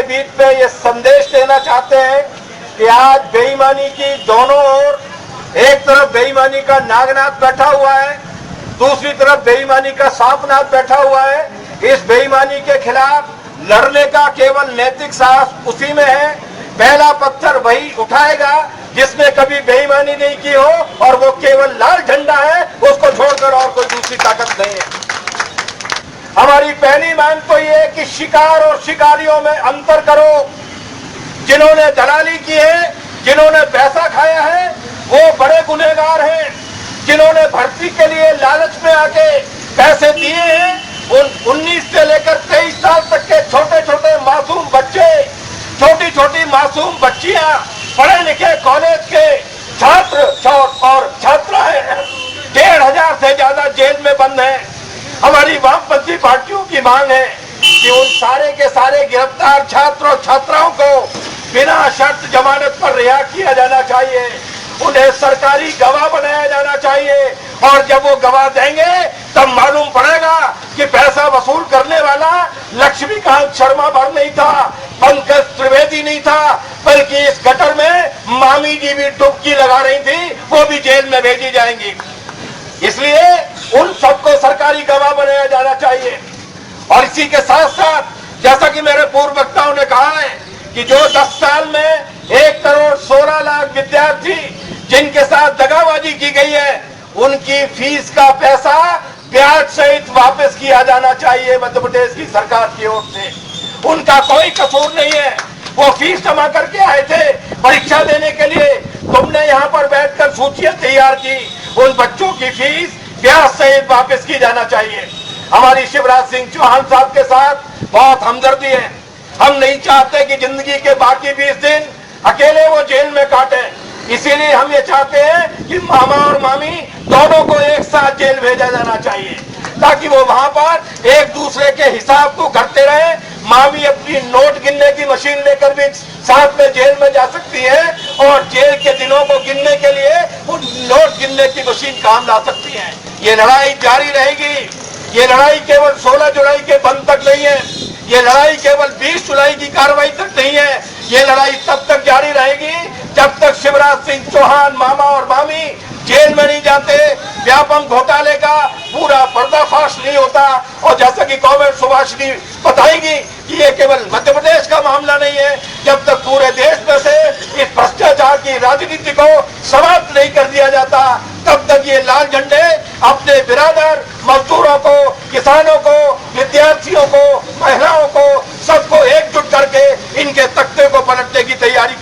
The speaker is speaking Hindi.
बीच पे ये संदेश देना चाहते हैं कि आज बेईमानी की दोनों ओर, एक तरफ बेईमानी का नागनाथ बैठा हुआ है, दूसरी तरफ बेईमानी का सांपनाथ बैठा हुआ है। इस बेईमानी के खिलाफ लड़ने का केवल नैतिक साहस उसी में है। पहला पत्थर वही उठाएगा जिसने कभी बेईमानी नहीं की हो, और वो केवल लाल झंडा है, उसको छोड़कर और कोई दूसरी ताकत नहीं है। हमारी पहली मांग तो ये है कि शिकार और शिकारियों में अंतर करो। जिन्होंने दलाली की है, जिन्होंने पैसा खाया है, वो बड़े गुनहगार हैं। जिन्होंने भर्ती के लिए लालच में आके पैसे दिए हैं, उन 19 से लेकर 23 साल तक के छोटे छोटे मासूम बच्चे, छोटी छोटी मासूम बच्चियां, पढ़े लिखे कॉलेज के छात्र और छात्राएं 1,500 से ज्यादा जेल में बंद हैं। हमारी वामपंथी पार्टियों की मांग है कि उन सारे के सारे गिरफ्तार छात्र और छात्राओं को बिना शर्त जमानत पर रिहा किया जाना चाहिए। उन्हें सरकारी गवाह बनाया जाना चाहिए, और जब वो गवाह देंगे तब मालूम पड़ेगा कि पैसा वसूल करने वाला लक्ष्मीकांत शर्मा भर नहीं था, पंकज त्रिवेदी नहीं था, बल्कि इस गटर में मामी जी भी डुबकी लगा रही थी, वो भी जेल में भेजी जाएंगी। इसलिए उन सबको सरकारी गवाह बनाया जाना चाहिए। और इसी के साथ साथ जैसा कि मेरे पूर्व वक्ताओं ने कहा है कि जो 10 साल में 1,16,00,000 विद्यार्थी जिनके साथ दगाबाजी की गई है, उनकी फीस का पैसा ब्याज सहित वापस किया जाना चाहिए मध्य प्रदेश की सरकार की ओर से। उनका कोई कसूर नहीं है, वो फीस जमा करके आए थे परीक्षा देने के लिए। तुमने यहाँ पर बैठकर सूचियां तैयार की, उन बच्चों की फीस ब्याज सहित वापस की जाना चाहिए। हमारी शिवराज सिंह चौहान साहब के साथ बहुत हमदर्दी है। हम नहीं चाहते कि जिंदगी के बाकी 20 दिन अकेले वो जेल में काटे। इसीलिए हम ये चाहते हैं कि मामा और मामी दोनों को एक साथ जेल भेजा जाना चाहिए, ताकि वो वहां पर एक दूसरे के हिसाब को करते रहे। मामी अपनी नोट गिनने की मशीन लेकर भी साथ में जेल में जा सकती है, और जेल के दिनों को गिनने के लिए वो नोट गिनने की मशीन काम ला सकती है। ये लड़ाई जारी रहेगी। ये लड़ाई केवल 16 जुलाई के बंद तक नहीं है, ये लड़ाई केवल 20 जुलाई की कार्रवाई तक नहीं है। ये लड़ाई तब तक जारी रहेगी जब तक शिवराज सिंह चौहान मामा और मामी जेल में नहीं जाते, व्यापम घोटाले का पूरा पर्दाफाश नहीं होता। और जैसा कि कॉमरेड सुभाषिनी बताएंगी कि ये केवल मध्य प्रदेश का मामला नहीं है, जब तक पूरे देश में से इस भ्रष्टाचार की राजनीति को समाप्त नहीं कर दिया जाता, तब तक ये लाल झंडे अपने बिरादर मजदूरों को, किसानों को, विद्यार्थियों को, महिलाओं को, सबको एकजुट करके इनके तख्ते को पलटने की तैयारी